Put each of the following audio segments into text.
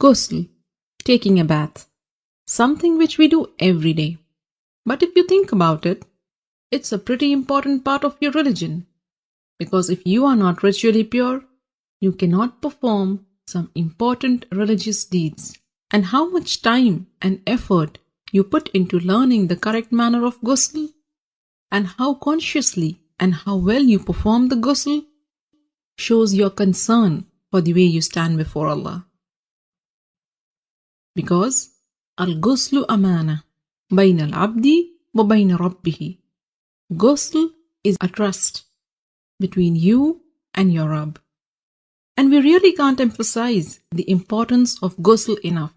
Ghusl, taking a bath, something which we do every day. But if you think about it, it's a pretty important part of your religion. Because if you are not ritually pure, you cannot perform some important religious deeds. And how much time and effort you put into learning the correct manner of ghusl, and how consciously and how well you perform the ghusl, shows your concern for the way you stand before Allah. Because al-ghuslu amana bayna al-abdi wa bayna rabbihi. Ghusl is a trust between you and your Rabb. And we really can't emphasize the importance of ghusl enough.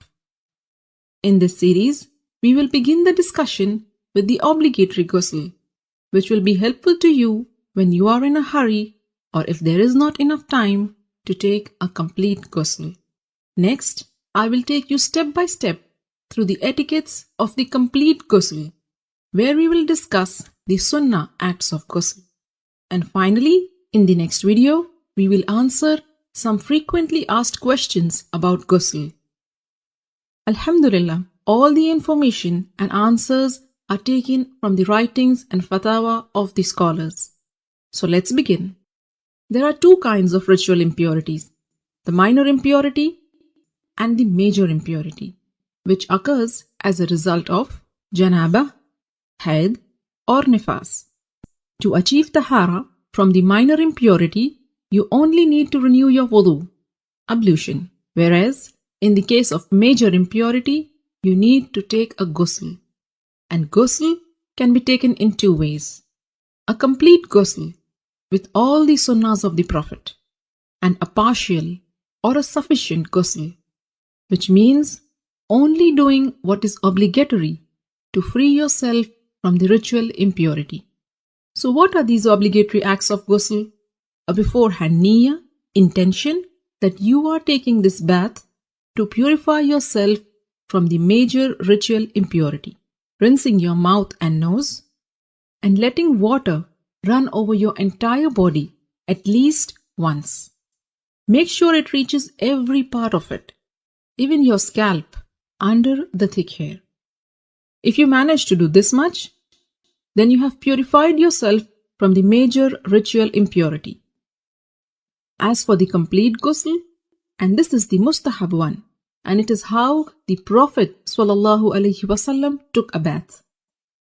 In this series, we will begin the discussion with the obligatory ghusl, which will be helpful to you when you are in a hurry or if there is not enough time to take a complete ghusl. Next, I will take you step by step through the etiquettes of the complete ghusl, where we will discuss the sunnah acts of ghusl. And finally, in the next video, we will answer some frequently asked questions about ghusl. Alhamdulillah, all the information and answers are taken from the writings and fatwa of the scholars. So let's begin. There are two kinds of ritual impurities, the minor impurity and the major impurity, which occurs as a result of janabah, haid or nifas. To achieve tahara from the minor impurity, you only need to renew your wudu, ablution, whereas in the case of major impurity, you need to take a ghusl. And ghusl can be taken in two ways. A complete ghusl with all the sunnahs of the Prophet, and a partial or a sufficient ghusl, which means only doing what is obligatory to free yourself from the ritual impurity. So what are these obligatory acts of ghusl? A beforehand niyyah, intention that you are taking this bath to purify yourself from the major ritual impurity, rinsing your mouth and nose, and letting water run over your entire body at least once. Make sure it reaches every part of it, even your scalp under the thick hair. If you manage to do this much, then you have purified yourself from the major ritual impurity. As for the complete ghusl, and this is the mustahab one, and it is how the Prophet ﷺ took a bath.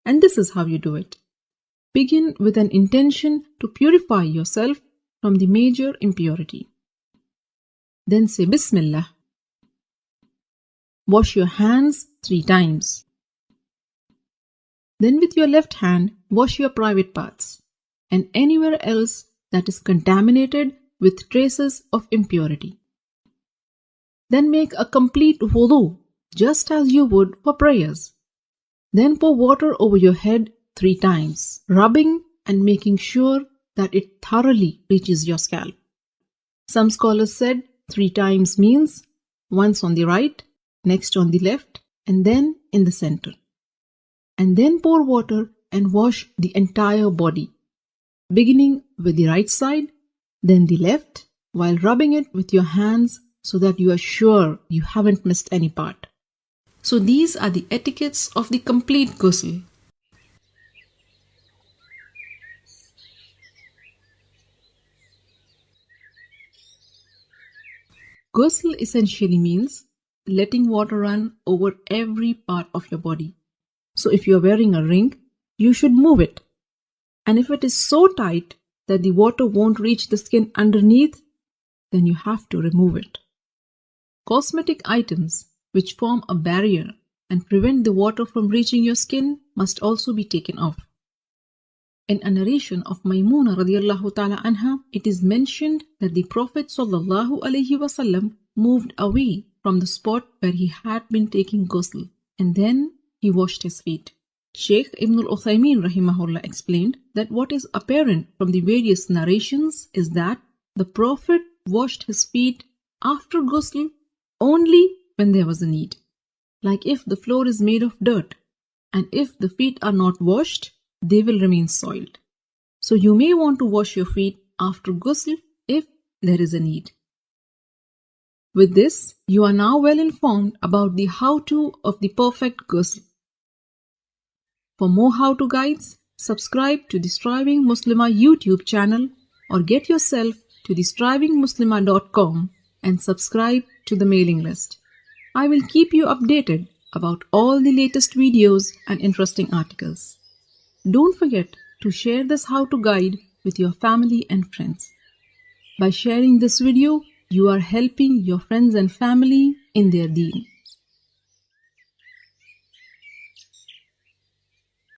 And this is how you do it. Begin with an intention to purify yourself from the major impurity. Then say Bismillah. Wash your hands 3 times. Then with your left hand, wash your private parts and anywhere else that is contaminated with traces of impurity. Then make a complete wudu, just as you would for prayers. Then pour water over your head 3 times, rubbing and making sure that it thoroughly reaches your scalp. Some scholars said 3 times means once on the right, next on the left, and then in the center. And then pour water and wash the entire body, beginning with the right side, then the left, while rubbing it with your hands so that you are sure you haven't missed any part. So these are the etiquettes of the complete ghusl. Ghusl essentially means letting water run over every part of your body. So if you are wearing a ring, you should move it. And if it is so tight that the water won't reach the skin underneath, then you have to remove it. Cosmetic items which form a barrier and prevent the water from reaching your skin must also be taken off. In a narration of Maymuna radiallahu ta'ala anha, it is mentioned that the Prophet sallallahu alaihi wasallam moved away from the spot where he had been taking ghusl, and then he washed his feet. Shaykh Ibn al-Uthaymin rahimahullah explained that what is apparent from the various narrations is that the Prophet washed his feet after ghusl only when there was a need. Like if the floor is made of dirt, and if the feet are not washed, they will remain soiled. So you may want to wash your feet after ghusl if there is a need. With this, you are now well informed about the how-to of the perfect ghusl. For more how-to guides, subscribe to the Striving Muslima YouTube channel or get yourself to the strivingmuslima.com and subscribe to the mailing list. I will keep you updated about all the latest videos and interesting articles. Don't forget to share this how-to guide with your family and friends. By sharing this video, you are helping your friends and family in their deen.